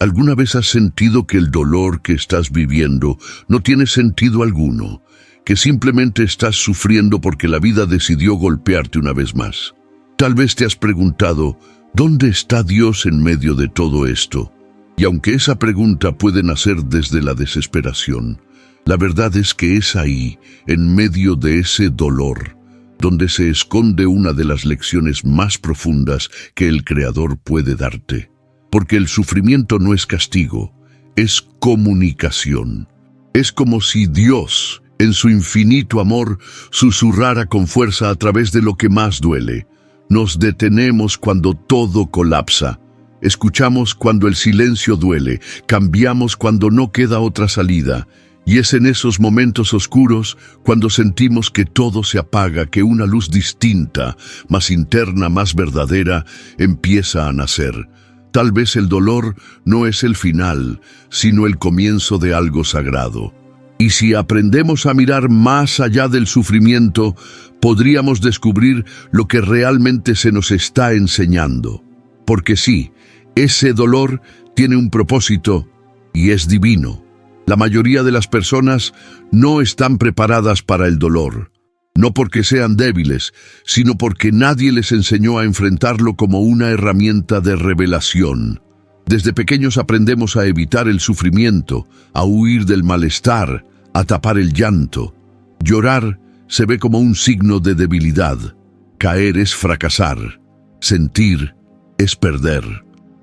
¿Alguna vez has sentido que el dolor que estás viviendo no tiene sentido alguno, que simplemente estás sufriendo porque la vida decidió golpearte una vez más? Tal vez te has preguntado, ¿dónde está Dios en medio de todo esto? Y aunque esa pregunta puede nacer desde la desesperación, la verdad es que es ahí, en medio de ese dolor, donde se esconde una de las lecciones más profundas que el Creador puede darte. Porque el sufrimiento no es castigo, es comunicación. Es como si Dios, en su infinito amor, susurrara con fuerza a través de lo que más duele. Nos detenemos cuando todo colapsa. Escuchamos cuando el silencio duele, cambiamos cuando no queda otra salida. Y es en esos momentos oscuros cuando sentimos que todo se apaga, que una luz distinta, más interna, más verdadera, empieza a nacer. Tal vez el dolor no es el final, sino el comienzo de algo sagrado. Y si aprendemos a mirar más allá del sufrimiento, podríamos descubrir lo que realmente se nos está enseñando. Porque sí, ese dolor tiene un propósito y es divino. La mayoría de las personas no están preparadas para el dolor. No porque sean débiles, sino porque nadie les enseñó a enfrentarlo como una herramienta de revelación. Desde pequeños aprendemos a evitar el sufrimiento, a huir del malestar, a tapar el llanto. Llorar se ve como un signo de debilidad. Caer es fracasar. Sentir es perder.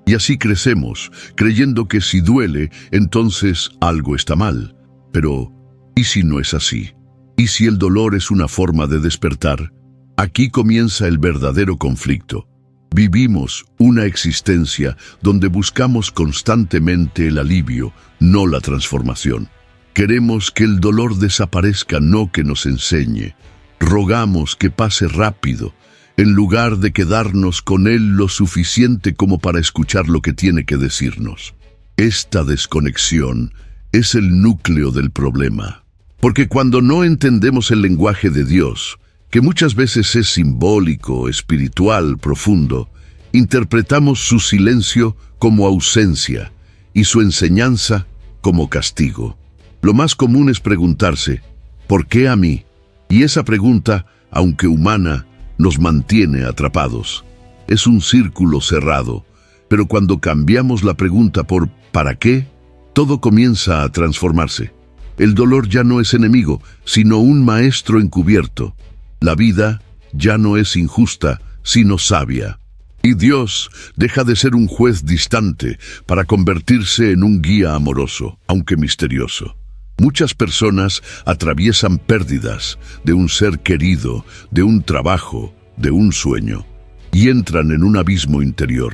Y así crecemos, creyendo que si duele, entonces algo está mal. Pero, ¿y si no es así? ¿Y si el dolor es una forma de despertar? Aquí comienza el verdadero conflicto. Vivimos una existencia donde buscamos constantemente el alivio, no la transformación. Queremos que el dolor desaparezca, no que nos enseñe. Rogamos que pase rápido, en lugar de quedarnos con él lo suficiente como para escuchar lo que tiene que decirnos. Esta desconexión es el núcleo del problema. Porque cuando no entendemos el lenguaje de Dios, que muchas veces es simbólico, espiritual, profundo, interpretamos su silencio como ausencia y su enseñanza como castigo. Lo más común es preguntarse, ¿por qué a mí? Y esa pregunta, aunque humana, nos mantiene atrapados. Es un círculo cerrado, pero cuando cambiamos la pregunta por ¿para qué?, todo comienza a transformarse. El dolor ya no es enemigo, sino un maestro encubierto. La vida ya no es injusta, sino sabia. Y Dios deja de ser un juez distante para convertirse en un guía amoroso, aunque misterioso. Muchas personas atraviesan pérdidas de un ser querido, de un trabajo, de un sueño, y entran en un abismo interior.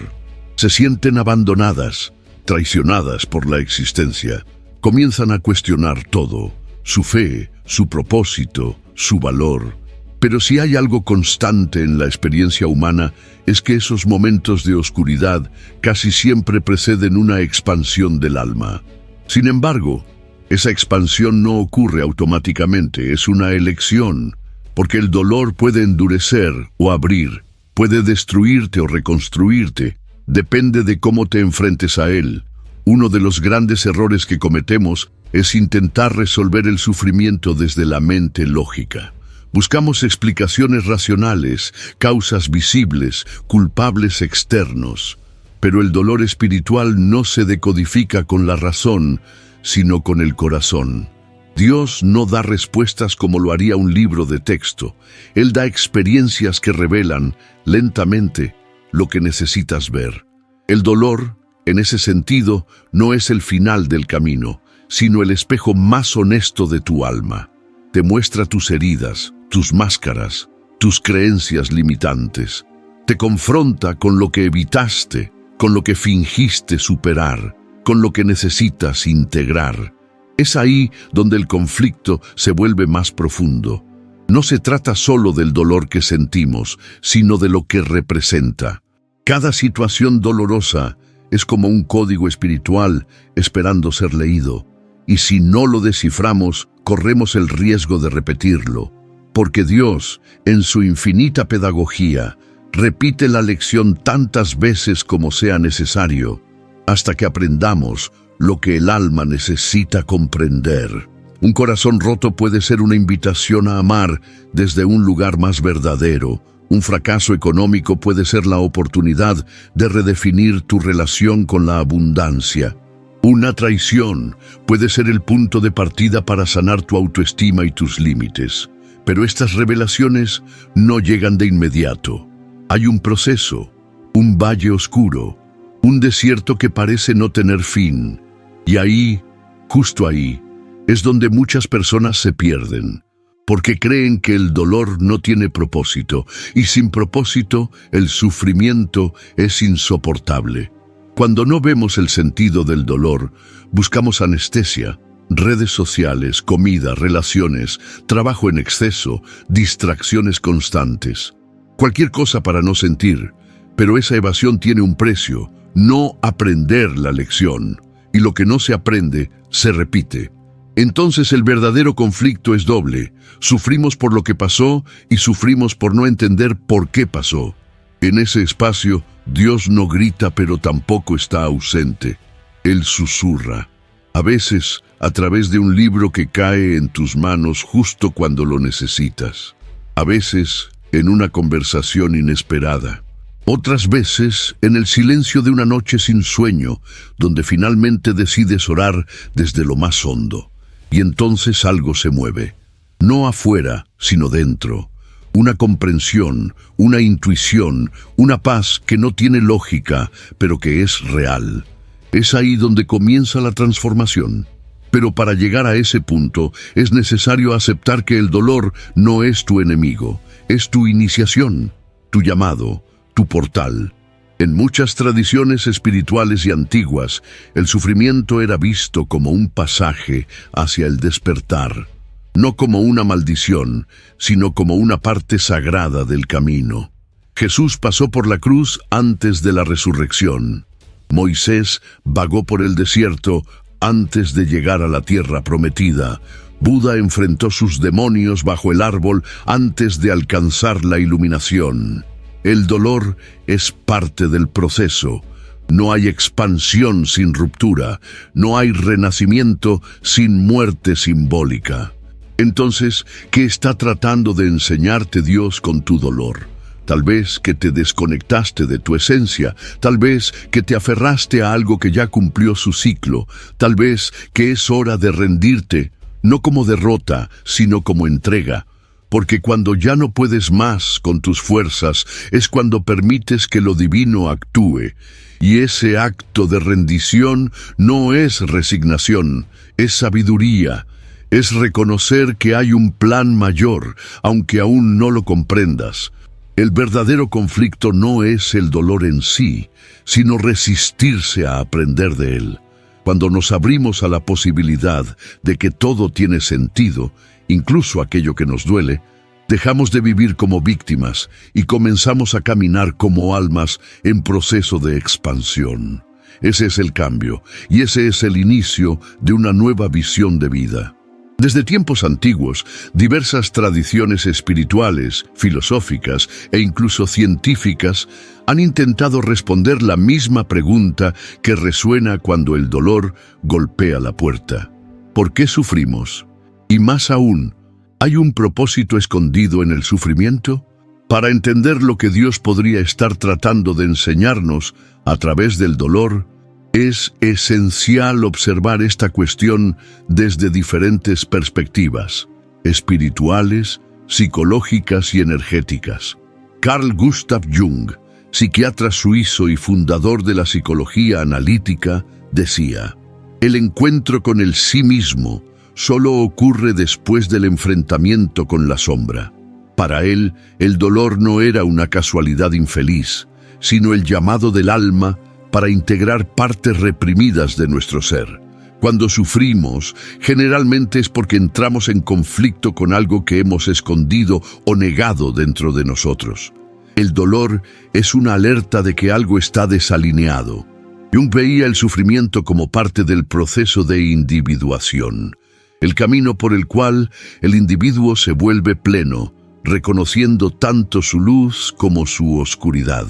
Se sienten abandonadas, traicionadas por la existencia. Comienzan a cuestionar todo, su fe, su propósito, su valor. Pero si hay algo constante en la experiencia humana, es que esos momentos de oscuridad casi siempre preceden una expansión del alma. Sin embargo, esa expansión no ocurre automáticamente, es una elección, porque el dolor puede endurecer o abrir, puede destruirte o reconstruirte, depende de cómo te enfrentes a él. Uno de los grandes errores que cometemos es intentar resolver el sufrimiento desde la mente lógica. Buscamos explicaciones racionales, causas visibles, culpables externos. Pero el dolor espiritual no se decodifica con la razón, sino con el corazón. Dios no da respuestas como lo haría un libro de texto. Él da experiencias que revelan, lentamente, lo que necesitas ver. El dolor, en ese sentido, no es el final del camino, sino el espejo más honesto de tu alma. Te muestra tus heridas, tus máscaras, tus creencias limitantes. Te confronta con lo que evitaste, con lo que fingiste superar, con lo que necesitas integrar. Es ahí donde el conflicto se vuelve más profundo. No se trata solo del dolor que sentimos, sino de lo que representa. Cada situación dolorosa es como un código espiritual esperando ser leído, y si no lo desciframos, corremos el riesgo de repetirlo, porque Dios, en su infinita pedagogía, repite la lección tantas veces como sea necesario. hasta que aprendamos lo que el alma necesita comprender. Un corazón roto puede ser una invitación a amar desde un lugar más verdadero. Un fracaso económico puede ser la oportunidad de redefinir tu relación con la abundancia. Una traición puede ser el punto de partida para sanar tu autoestima y tus límites. Pero estas revelaciones no llegan de inmediato. Hay un proceso, un valle oscuro, un desierto que parece no tener fin. Y ahí, justo ahí, es donde muchas personas se pierden, porque creen que el dolor no tiene propósito, y sin propósito, el sufrimiento es insoportable. Cuando no vemos el sentido del dolor, buscamos anestesia, redes sociales, comida, relaciones, trabajo en exceso, distracciones constantes. Cualquier cosa para no sentir, pero esa evasión tiene un precio: no aprender la lección. Y lo que no se aprende, se repite. Entonces el verdadero conflicto es doble. Sufrimos por lo que pasó y sufrimos por no entender por qué pasó. En ese espacio, Dios no grita, pero tampoco está ausente. Él susurra. A veces, a través de un libro que cae en tus manos justo cuando lo necesitas. A veces, en una conversación inesperada. Otras veces, en el silencio de una noche sin sueño, donde finalmente decides orar desde lo más hondo. Y entonces algo se mueve. No afuera, sino dentro. Una comprensión, una intuición, una paz que no tiene lógica, pero que es real. Es ahí donde comienza la transformación. Pero para llegar a ese punto, es necesario aceptar que el dolor no es tu enemigo, es tu iniciación, tu llamado, tu portal. En muchas tradiciones espirituales y antiguas, el sufrimiento era visto como un pasaje hacia el despertar, no como una maldición, sino como una parte sagrada del camino. Jesús pasó por la cruz antes de la resurrección. Moisés vagó por el desierto antes de llegar a la tierra prometida. Buda enfrentó sus demonios bajo el árbol antes de alcanzar la iluminación. El dolor es parte del proceso. No hay expansión sin ruptura. No hay renacimiento sin muerte simbólica. Entonces, ¿qué está tratando de enseñarte Dios con tu dolor? Tal vez que te desconectaste de tu esencia, tal vez que te aferraste a algo que ya cumplió su ciclo, tal vez que es hora de rendirte, no como derrota, sino como entrega. Porque cuando ya no puedes más con tus fuerzas, es cuando permites que lo divino actúe. Y ese acto de rendición no es resignación, es sabiduría. Es reconocer que hay un plan mayor, aunque aún no lo comprendas. El verdadero conflicto no es el dolor en sí, sino resistirse a aprender de él. Cuando nos abrimos a la posibilidad de que todo tiene sentido, incluso aquello que nos duele, dejamos de vivir como víctimas y comenzamos a caminar como almas en proceso de expansión. Ese es el cambio, y ese es el inicio de una nueva visión de vida. Desde tiempos antiguos, diversas tradiciones espirituales, filosóficas e incluso científicas han intentado responder la misma pregunta que resuena cuando el dolor golpea la puerta. ¿Por qué sufrimos? Y más aún, ¿hay un propósito escondido en el sufrimiento? Para entender lo que Dios podría estar tratando de enseñarnos a través del dolor, es esencial observar esta cuestión desde diferentes perspectivas, espirituales, psicológicas y energéticas. Carl Gustav Jung, psiquiatra suizo y fundador de la psicología analítica, decía: el encuentro con el sí mismo solo ocurre después del enfrentamiento con la sombra. Para él, el dolor no era una casualidad infeliz, sino el llamado del alma para integrar partes reprimidas de nuestro ser. Cuando sufrimos, generalmente es porque entramos en conflicto con algo que hemos escondido o negado dentro de nosotros. El dolor es una alerta de que algo está desalineado. Jung veía el sufrimiento como parte del proceso de individuación, el camino por el cual el individuo se vuelve pleno, reconociendo tanto su luz como su oscuridad.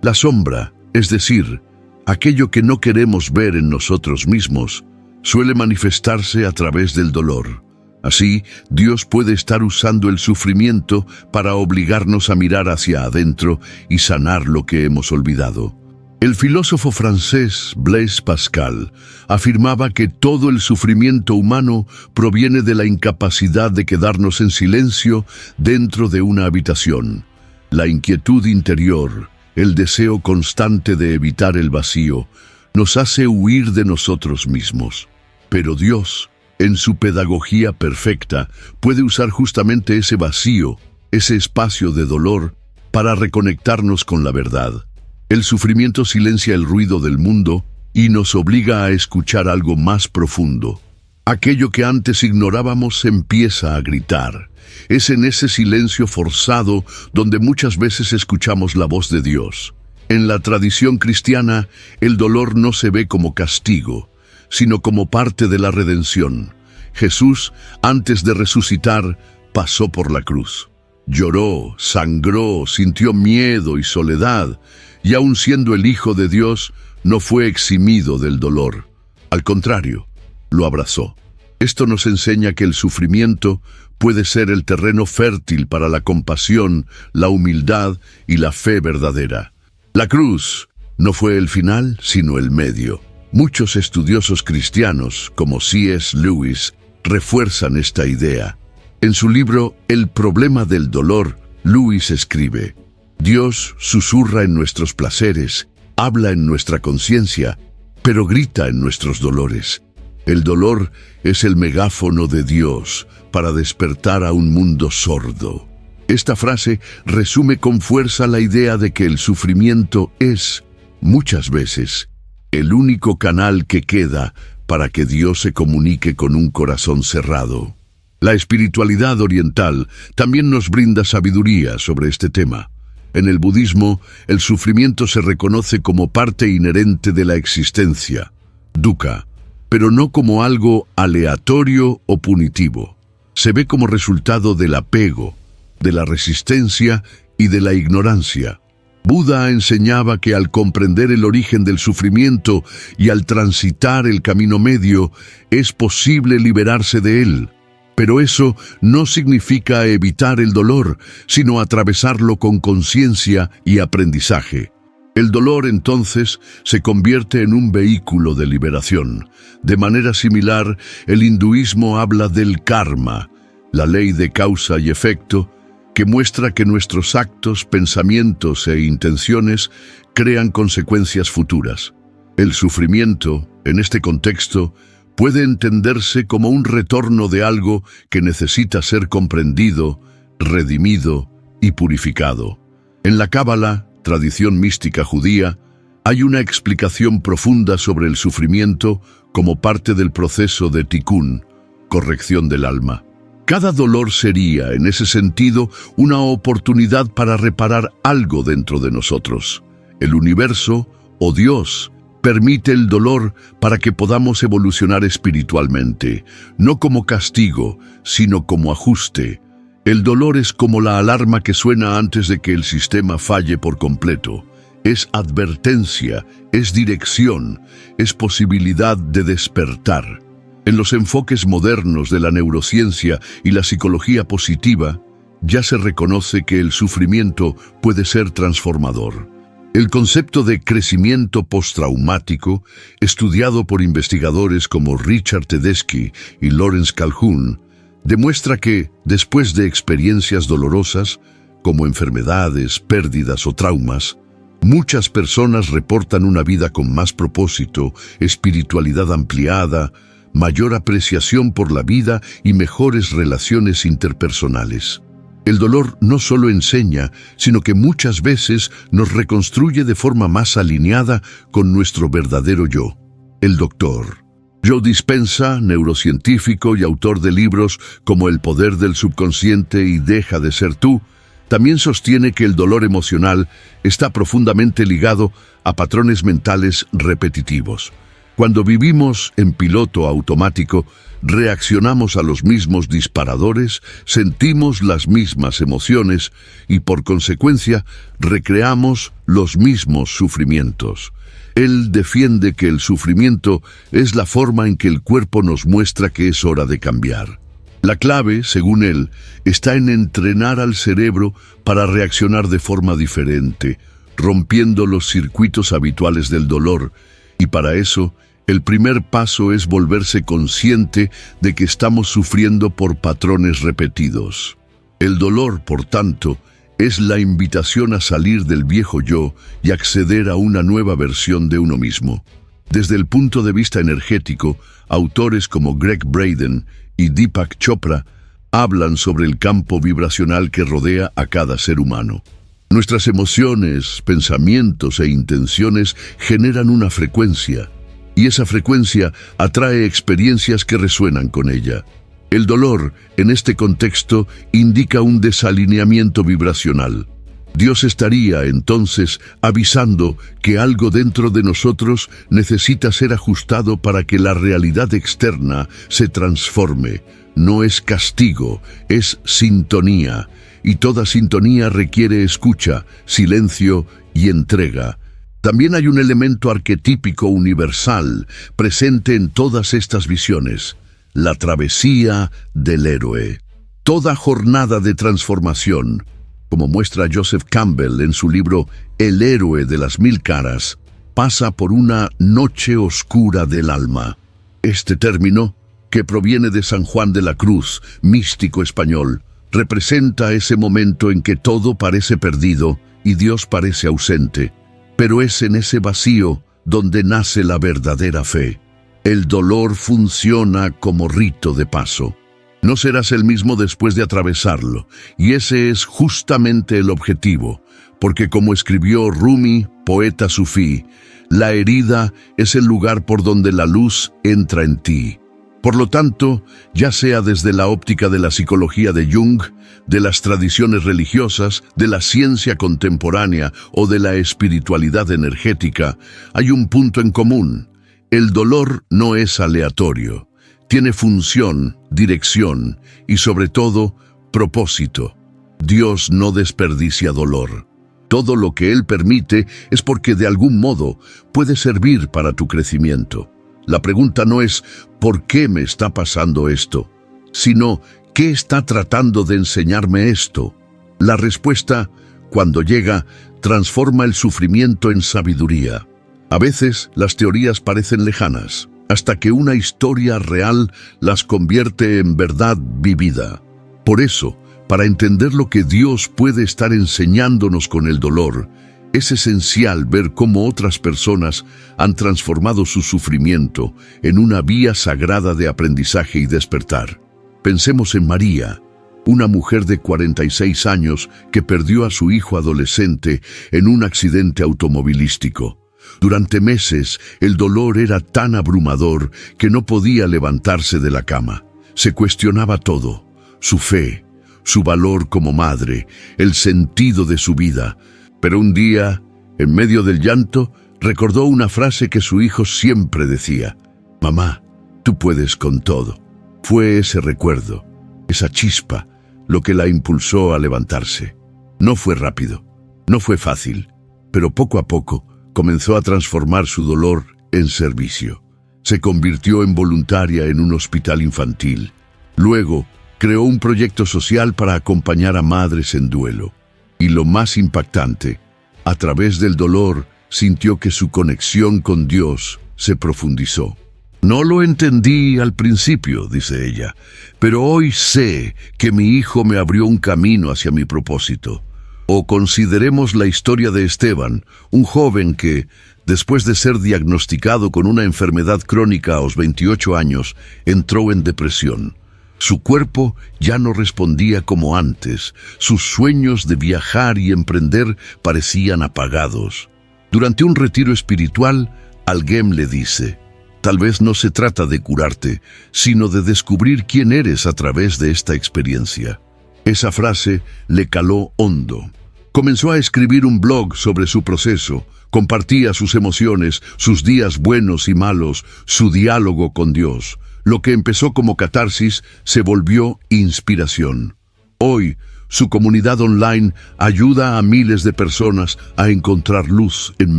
La sombra, es decir, Aquello que no queremos ver en nosotros mismos suele manifestarse a través del dolor. Así, Dios puede estar usando el sufrimiento para obligarnos a mirar hacia adentro y sanar lo que hemos olvidado. El filósofo francés Blaise Pascal afirmaba que todo el sufrimiento humano proviene de la incapacidad de quedarnos en silencio dentro de una habitación. La inquietud interior, el deseo constante de evitar el vacío, nos hace huir de nosotros mismos. Pero Dios, en su pedagogía perfecta, puede usar justamente ese vacío, ese espacio de dolor, para reconectarnos con la verdad. El sufrimiento silencia el ruido del mundo y nos obliga a escuchar algo más profundo. Aquello que antes ignorábamos empieza a gritar. Es en ese silencio forzado donde muchas veces escuchamos la voz de Dios. En la tradición cristiana, el dolor no se ve como castigo, sino como parte de la redención. Jesús, antes de resucitar, pasó por la cruz. Lloró, sangró, sintió miedo y soledad, y aun siendo el Hijo de Dios, no fue eximido del dolor. Al contrario, lo abrazó. Esto nos enseña que el sufrimiento puede ser el terreno fértil para la compasión, la humildad y la fe verdadera. La cruz no fue el final, sino el medio. Muchos estudiosos cristianos, como C.S. Lewis, refuerzan esta idea. En su libro El problema del dolor, Lewis escribe: Dios susurra en nuestros placeres, habla en nuestra conciencia, pero grita en nuestros dolores. El dolor es el megáfono de Dios para despertar a un mundo sordo. Esta frase resume con fuerza la idea de que el sufrimiento es, muchas veces, el único canal que queda para que Dios se comunique con un corazón cerrado. La espiritualidad oriental también nos brinda sabiduría sobre este tema. En el budismo, el sufrimiento se reconoce como parte inherente de la existencia, dukkha, pero no como algo aleatorio o punitivo. Se ve como resultado del apego, de la resistencia y de la ignorancia. Buda enseñaba que al comprender el origen del sufrimiento y al transitar el camino medio, es posible liberarse de él. Pero eso no significa evitar el dolor, sino atravesarlo con conciencia y aprendizaje. El dolor, entonces, se convierte en un vehículo de liberación. De manera similar, el hinduismo habla del karma, la ley de causa y efecto, que muestra que nuestros actos, pensamientos e intenciones crean consecuencias futuras. El sufrimiento, en este contexto, puede entenderse como un retorno de algo que necesita ser comprendido, redimido y purificado. En la Cábala, tradición mística judía, hay una explicación profunda sobre el sufrimiento como parte del proceso de tikkun, corrección del alma. Cada dolor sería, en ese sentido, una oportunidad para reparar algo dentro de nosotros. El universo, o Dios, permite el dolor para que podamos evolucionar espiritualmente, no como castigo, sino como ajuste. El dolor es como la alarma que suena antes de que el sistema falle por completo. Es advertencia, es dirección, es posibilidad de despertar. En los enfoques modernos de la neurociencia y la psicología positiva, ya se reconoce que el sufrimiento puede ser transformador. El concepto de crecimiento postraumático, estudiado por investigadores como Richard Tedeschi y Lawrence Calhoun, demuestra que, después de experiencias dolorosas, como enfermedades, pérdidas o traumas, muchas personas reportan una vida con más propósito, espiritualidad ampliada, mayor apreciación por la vida y mejores relaciones interpersonales. El dolor no solo enseña, sino que muchas veces nos reconstruye de forma más alineada con nuestro verdadero yo. El doctor Joe Dispenza, neurocientífico y autor de libros como El poder del subconsciente y Deja de ser tú, también sostiene que el dolor emocional está profundamente ligado a patrones mentales repetitivos. Cuando vivimos en piloto automático, reaccionamos a los mismos disparadores, sentimos las mismas emociones y, por consecuencia, recreamos los mismos sufrimientos. Él defiende que el sufrimiento es la forma en que el cuerpo nos muestra que es hora de cambiar. La clave, según él, está en entrenar al cerebro para reaccionar de forma diferente, rompiendo los circuitos habituales del dolor, y para eso, el primer paso es volverse consciente de que estamos sufriendo por patrones repetidos. El dolor, por tanto, es la invitación a salir del viejo yo y acceder a una nueva versión de uno mismo. Desde el punto de vista energético, autores como Gregg Braden y Deepak Chopra hablan sobre el campo vibracional que rodea a cada ser humano. Nuestras emociones, pensamientos e intenciones generan una frecuencia, y esa frecuencia atrae experiencias que resuenan con ella. El dolor, en este contexto, indica un desalineamiento vibracional. Dios estaría, entonces, avisando que algo dentro de nosotros necesita ser ajustado para que la realidad externa se transforme. No es castigo, es sintonía. Y toda sintonía requiere escucha, silencio y entrega. También hay un elemento arquetípico universal presente en todas estas visiones: la travesía del héroe. Toda jornada de transformación, como muestra Joseph Campbell en su libro El héroe de las mil caras, pasa por una noche oscura del alma. Este término, que proviene de San Juan de la Cruz, místico español, representa ese momento en que todo parece perdido y Dios parece ausente, pero es en ese vacío donde nace la verdadera fe. El dolor funciona como rito de paso. No serás el mismo después de atravesarlo, y ese es justamente el objetivo, porque como escribió Rumi, poeta sufí, la herida es el lugar por donde la luz entra en ti. Por lo tanto, ya sea desde la óptica de la psicología de Jung, de las tradiciones religiosas, de la ciencia contemporánea o de la espiritualidad energética, hay un punto en común. El dolor no es aleatorio. Tiene función, dirección y, sobre todo, propósito. Dios no desperdicia dolor. Todo lo que Él permite es porque de algún modo puede servir para tu crecimiento. La pregunta no es ¿por qué me está pasando esto?, sino ¿qué está tratando de enseñarme esto? La respuesta, cuando llega, transforma el sufrimiento en sabiduría. A veces las teorías parecen lejanas, hasta que una historia real las convierte en verdad vivida. Por eso, para entender lo que Dios puede estar enseñándonos con el dolor, es esencial ver cómo otras personas han transformado su sufrimiento en una vía sagrada de aprendizaje y despertar. Pensemos en María, una mujer de 46 años que perdió a su hijo adolescente en un accidente automovilístico. Durante meses, el dolor era tan abrumador que no podía levantarse de la cama. Se cuestionaba todo: su fe, su valor como madre, el sentido de su vida. Pero un día, en medio del llanto, recordó una frase que su hijo siempre decía: «Mamá, tú puedes con todo». Fue ese recuerdo, esa chispa, lo que la impulsó a levantarse. No fue rápido, no fue fácil, pero poco a poco comenzó a transformar su dolor en servicio. Se convirtió en voluntaria en un hospital infantil. Luego, creó un proyecto social para acompañar a madres en duelo. Y lo más impactante, a través del dolor, sintió que su conexión con Dios se profundizó. «No lo entendí al principio», dice ella, «pero hoy sé que mi hijo me abrió un camino hacia mi propósito». O consideremos la historia de Esteban, un joven que, después de ser diagnosticado con una enfermedad crónica a los 28 años, entró en depresión. Su cuerpo ya no respondía como antes, sus sueños de viajar y emprender parecían apagados. Durante un retiro espiritual, alguien le dice: «Tal vez no se trata de curarte, sino de descubrir quién eres a través de esta experiencia». Esa frase le caló hondo. Comenzó a escribir un blog sobre su proceso, compartía sus emociones, sus días buenos y malos, su diálogo con Dios. Lo que empezó como catarsis se volvió inspiración. Hoy, su comunidad online ayuda a miles de personas a encontrar luz en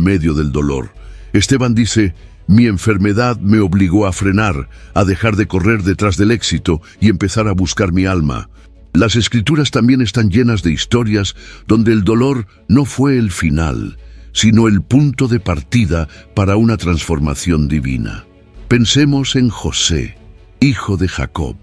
medio del dolor. Esteban dice: mi enfermedad me obligó a frenar, a dejar de correr detrás del éxito y empezar a buscar mi alma. Las Escrituras también están llenas de historias donde el dolor no fue el final, sino el punto de partida para una transformación divina. Pensemos en José, hijo de Jacob,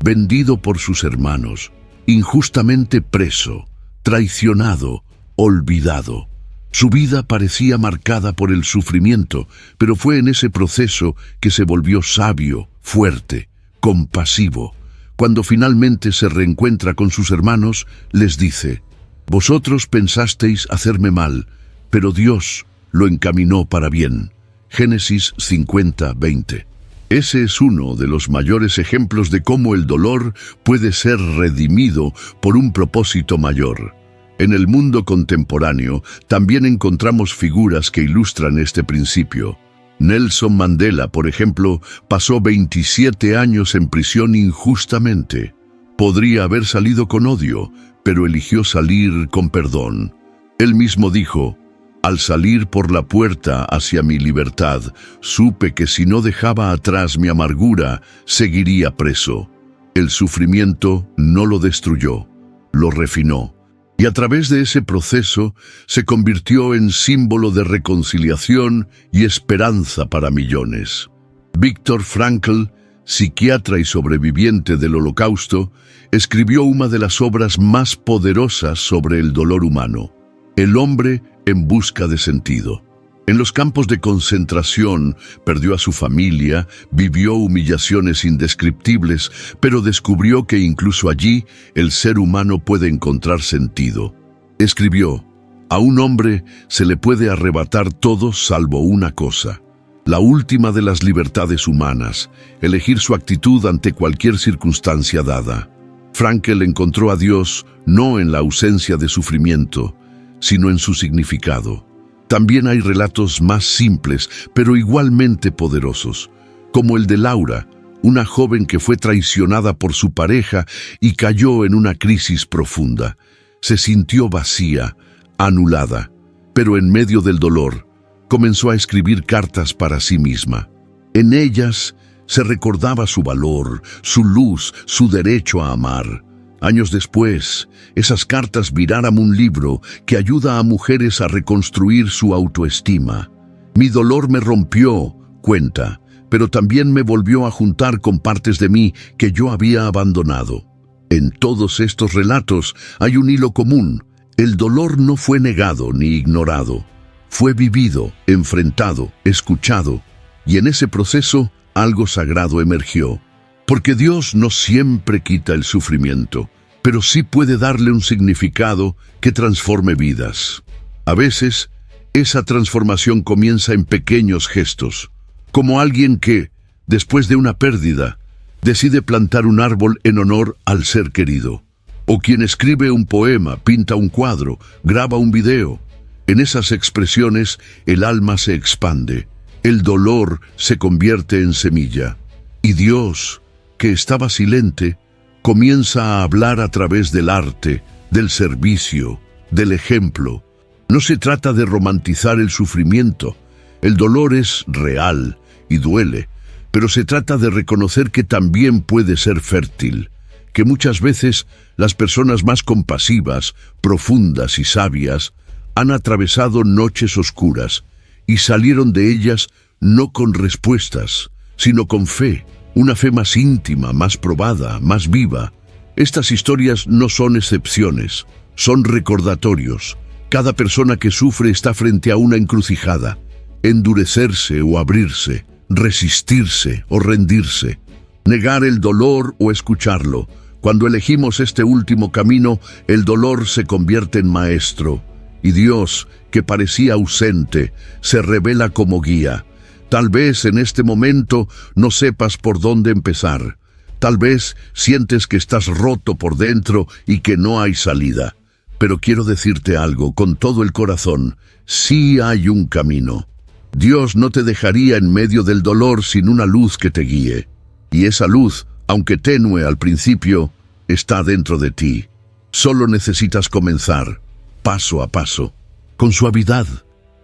vendido por sus hermanos, injustamente preso, traicionado, olvidado. Su vida parecía marcada por el sufrimiento, pero fue en ese proceso que se volvió sabio, fuerte, compasivo. Cuando finalmente se reencuentra con sus hermanos, les dice: vosotros pensasteis hacerme mal, pero Dios lo encaminó para bien. Génesis 50:20. Ese es uno de los mayores ejemplos de cómo el dolor puede ser redimido por un propósito mayor. En el mundo contemporáneo también encontramos figuras que ilustran este principio. Nelson Mandela, por ejemplo, pasó 27 años en prisión injustamente. Podría haber salido con odio, pero eligió salir con perdón. Él mismo dijo: al salir por la puerta hacia mi libertad, supe que si no dejaba atrás mi amargura, seguiría preso. El sufrimiento no lo destruyó, lo refinó. Y a través de ese proceso se convirtió en símbolo de reconciliación y esperanza para millones. Viktor Frankl, psiquiatra y sobreviviente del Holocausto, escribió una de las obras más poderosas sobre el dolor humano: El hombre en busca de sentido. En los campos de concentración perdió a su familia, vivió humillaciones indescriptibles, pero descubrió que incluso allí el ser humano puede encontrar sentido. Escribió: a un hombre se le puede arrebatar todo salvo una cosa, la última de las libertades humanas, elegir su actitud ante cualquier circunstancia dada. Frankl encontró a Dios no en la ausencia de sufrimiento, sino en su significado. También hay relatos más simples, pero igualmente poderosos, como el de Laura, una joven que fue traicionada por su pareja y cayó en una crisis profunda. Se sintió vacía, anulada, pero en medio del dolor, comenzó a escribir cartas para sí misma. En ellas se recordaba su valor, su luz, su derecho a amar. Años después, esas cartas viraron un libro que ayuda a mujeres a reconstruir su autoestima. Mi dolor me rompió, cuenta, pero también me volvió a juntar con partes de mí que yo había abandonado. En todos estos relatos hay un hilo común: el dolor no fue negado ni ignorado. Fue vivido, enfrentado, escuchado, y en ese proceso algo sagrado emergió. Porque Dios no siempre quita el sufrimiento, pero sí puede darle un significado que transforme vidas. A veces, esa transformación comienza en pequeños gestos, como alguien que, después de una pérdida, decide plantar un árbol en honor al ser querido, o quien escribe un poema, pinta un cuadro, graba un video. En esas expresiones, el alma se expande, el dolor se convierte en semilla, y Dios, que estaba silente, comienza a hablar a través del arte, del servicio, del ejemplo. No se trata de romantizar el sufrimiento. El dolor es real y duele, pero se trata de reconocer que también puede ser fértil, que muchas veces las personas más compasivas, profundas y sabias han atravesado noches oscuras y salieron de ellas no con respuestas, sino con fe. Una fe más íntima, más probada, más viva. Estas historias no son excepciones, son recordatorios. Cada persona que sufre está frente a una encrucijada: endurecerse o abrirse, resistirse o rendirse, negar el dolor o escucharlo. Cuando elegimos este último camino, el dolor se convierte en maestro, y Dios, que parecía ausente, se revela como guía. Tal vez en este momento no sepas por dónde empezar. Tal vez sientes que estás roto por dentro y que no hay salida. Pero quiero decirte algo con todo el corazón: sí hay un camino. Dios no te dejaría en medio del dolor sin una luz que te guíe. Y esa luz, aunque tenue al principio, está dentro de ti. Solo necesitas comenzar, paso a paso, con suavidad,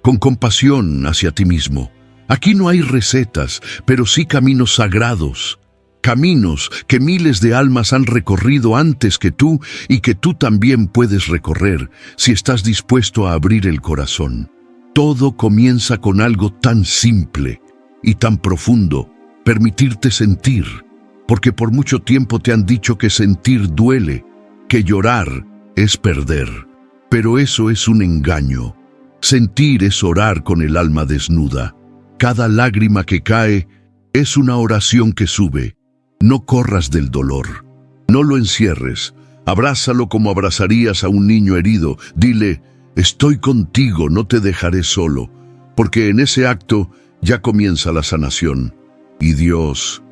con compasión hacia ti mismo. Aquí no hay recetas, pero sí caminos sagrados, caminos que miles de almas han recorrido antes que tú y que tú también puedes recorrer si estás dispuesto a abrir el corazón. Todo comienza con algo tan simple y tan profundo: permitirte sentir, porque por mucho tiempo te han dicho que sentir duele, que llorar es perder. Pero eso es un engaño. Sentir es orar con el alma desnuda. Cada lágrima que cae es una oración que sube. No corras del dolor. No lo encierres. Abrázalo como abrazarías a un niño herido. Dile: estoy contigo, no te dejaré solo. Porque en ese acto ya comienza la sanación. Y Dios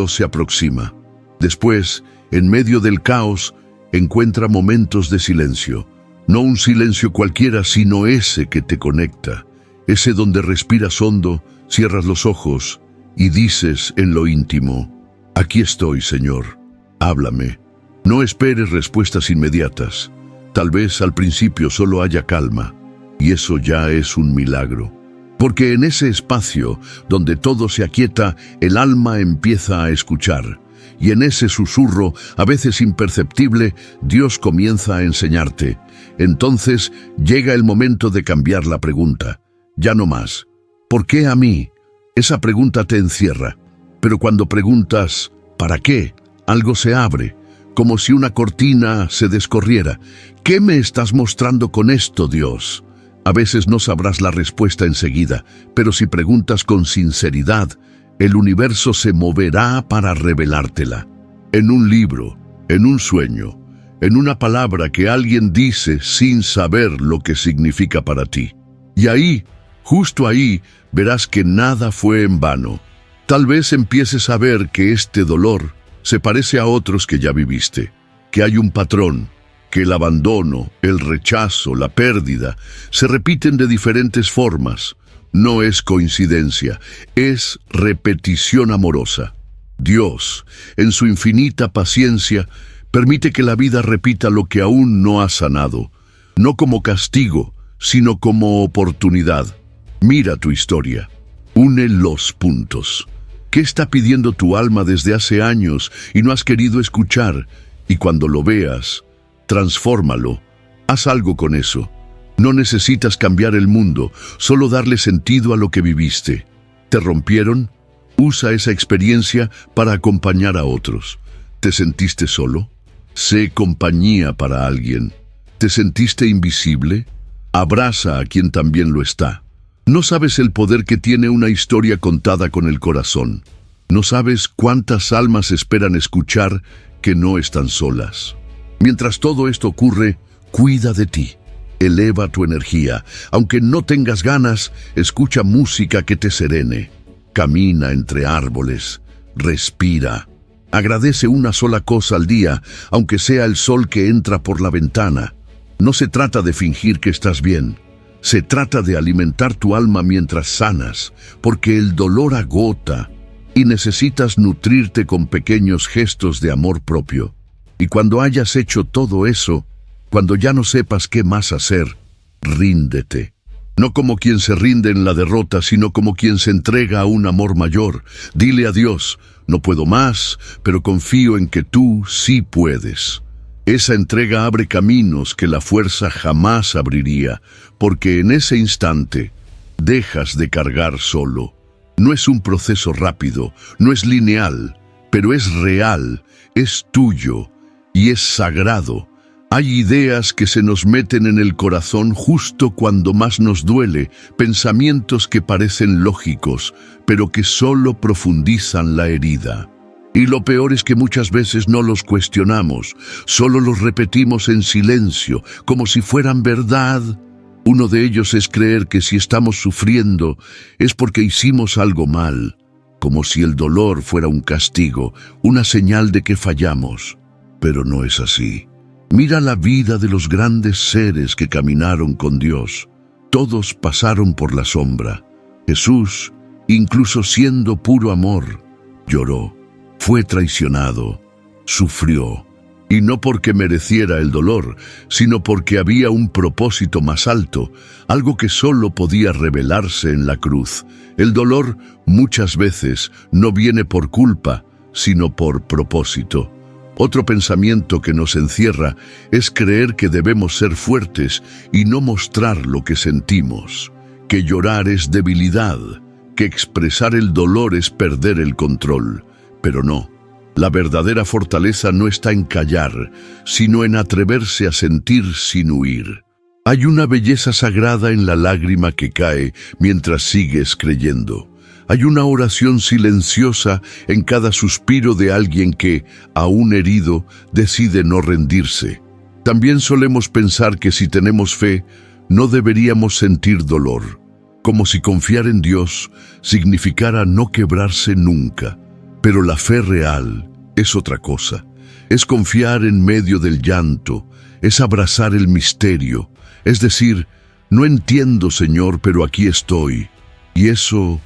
se aproxima. Después, en medio del caos, encuentra momentos de silencio. No un silencio cualquiera, sino ese que te conecta. Ese donde respiras hondo, cierras los ojos y dices en lo íntimo: aquí estoy, Señor, háblame. No esperes respuestas inmediatas. Tal vez al principio solo haya calma, y eso ya es un milagro. Porque en ese espacio donde todo se aquieta, el alma empieza a escuchar. Y en ese susurro, a veces imperceptible, Dios comienza a enseñarte. Entonces llega el momento de cambiar la pregunta. Ya no más. ¿Por qué a mí? Esa pregunta te encierra. Pero cuando preguntas ¿para qué?, algo se abre, como si una cortina se descorriera. ¿Qué me estás mostrando con esto, Dios? A veces no sabrás la respuesta enseguida, pero si preguntas con sinceridad, el universo se moverá para revelártela. En un libro, en un sueño, en una palabra que alguien dice sin saber lo que significa para ti. Y ahí, justo ahí, verás que nada fue en vano. Tal vez empieces a ver que este dolor se parece a otros que ya viviste, que hay un patrón, que el abandono, el rechazo, la pérdida, se repiten de diferentes formas. No es coincidencia, es repetición amorosa. Dios, en su infinita paciencia, permite que la vida repita lo que aún no ha sanado, no como castigo, sino como oportunidad. Mira tu historia, une los puntos. ¿Qué está pidiendo tu alma desde hace años y no has querido escuchar? Y cuando lo veas, transfórmalo, haz algo con eso. No necesitas cambiar el mundo, solo darle sentido a lo que viviste. ¿Te rompieron? Usa esa experiencia para acompañar a otros. ¿Te sentiste solo? Sé compañía para alguien. ¿Te sentiste invisible? Abraza a quien también lo está. No sabes el poder que tiene una historia contada con el corazón. No sabes cuántas almas esperan escuchar que no están solas. Mientras todo esto ocurre, cuida de ti. Eleva tu energía. Aunque no tengas ganas, escucha música que te serene. Camina entre árboles. Respira. Agradece una sola cosa al día, aunque sea el sol que entra por la ventana. No se trata de fingir que estás bien. Se trata de alimentar tu alma mientras sanas, porque el dolor agota y necesitas nutrirte con pequeños gestos de amor propio. Y cuando hayas hecho todo eso, cuando ya no sepas qué más hacer, ríndete. No como quien se rinde en la derrota, sino como quien se entrega a un amor mayor. Dile a Dios: no puedo más, pero confío en que tú sí puedes. Esa entrega abre caminos que la fuerza jamás abriría, porque en ese instante dejas de cargar solo. No es un proceso rápido, no es lineal, pero es real, es tuyo y es sagrado. Hay ideas que se nos meten en el corazón justo cuando más nos duele, pensamientos que parecen lógicos, pero que solo profundizan la herida. Y lo peor es que muchas veces no los cuestionamos, solo los repetimos en silencio, como si fueran verdad. Uno de ellos es creer que si estamos sufriendo es porque hicimos algo mal, como si el dolor fuera un castigo, una señal de que fallamos. Pero no es así. Mira la vida de los grandes seres que caminaron con Dios. Todos pasaron por la sombra. Jesús, incluso siendo puro amor, lloró. Fue traicionado, sufrió, Y no porque mereciera el dolor, sino porque había un propósito más alto, algo que solo podía revelarse en la cruz. El dolor muchas veces no viene por culpa, sino por propósito. Otro pensamiento que nos encierra es creer que debemos ser fuertes y no mostrar lo que sentimos, que llorar es debilidad, que expresar el dolor es perder el control. Pero no. La verdadera fortaleza no está en callar, sino en atreverse a sentir sin huir. Hay una belleza sagrada en la lágrima que cae mientras sigues creyendo. Hay una oración silenciosa en cada suspiro de alguien que, aún herido, decide no rendirse. También solemos pensar que si tenemos fe, no deberíamos sentir dolor, como si confiar en Dios significara no quebrarse nunca. Pero la fe real es otra cosa. Es confiar en medio del llanto, es abrazar el misterio, es decir, no entiendo, Señor, pero aquí estoy. Y eso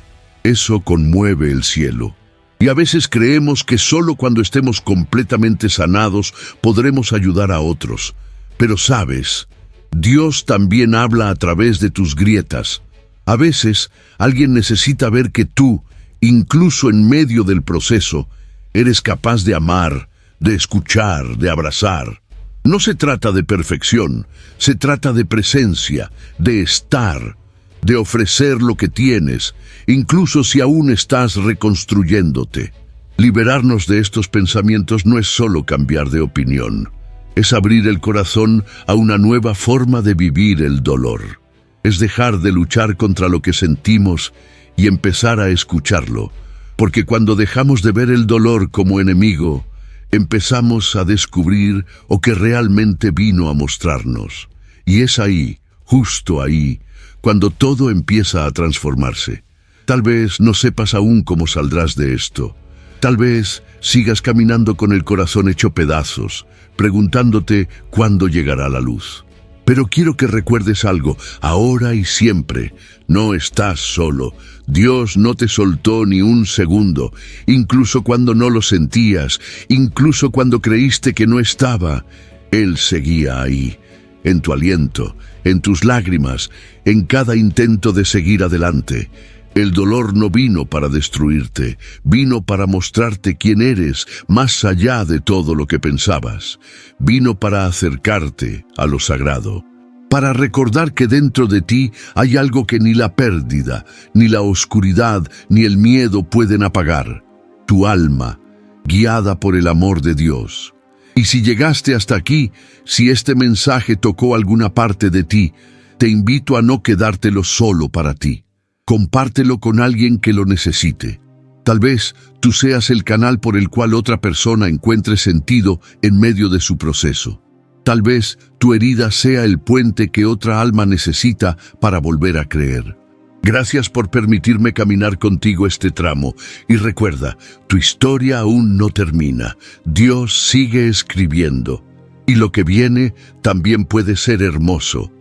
conmueve el cielo. Y a veces creemos que solo cuando estemos completamente sanados podremos ayudar a otros. Pero sabes, Dios también habla a través de tus grietas. A veces alguien necesita ver que tú, incluso en medio del proceso, eres capaz de amar, de escuchar, de abrazar. No se trata de perfección, se trata de presencia, de estar, de ofrecer lo que tienes, incluso si aún estás reconstruyéndote. Liberarnos de estos pensamientos no es solo cambiar de opinión, es abrir el corazón a una nueva forma de vivir el dolor. Es dejar de luchar contra lo que sentimos y empezar a escucharlo. Porque cuando dejamos de ver el dolor como enemigo, empezamos a descubrir lo que realmente vino a mostrarnos. Y es ahí, justo ahí, cuando todo empieza a transformarse. Tal vez no sepas aún cómo saldrás de esto. Tal vez sigas caminando con el corazón hecho pedazos, preguntándote cuándo llegará la luz. Pero quiero que recuerdes algo, ahora y siempre. No estás solo. Dios no te soltó ni un segundo, incluso cuando no lo sentías, incluso cuando creíste que no estaba. Él seguía ahí, en tu aliento, en tus lágrimas, en cada intento de seguir adelante. El dolor no vino para destruirte, vino para mostrarte quién eres, más allá de todo lo que pensabas. Vino para acercarte a lo sagrado, para recordar que dentro de ti hay algo que ni la pérdida, ni la oscuridad, ni el miedo pueden apagar. Tu alma, guiada por el amor de Dios. Y si llegaste hasta aquí, si este mensaje tocó alguna parte de ti, te invito a no quedártelo solo para ti. Compártelo con alguien que lo necesite. Tal vez tú seas el canal por el cual otra persona encuentre sentido en medio de su proceso. Tal vez tu herida sea el puente que otra alma necesita para volver a creer. Gracias por permitirme caminar contigo este tramo. Y recuerda, tu historia aún no termina. Dios sigue escribiendo. Y lo que viene también puede ser hermoso.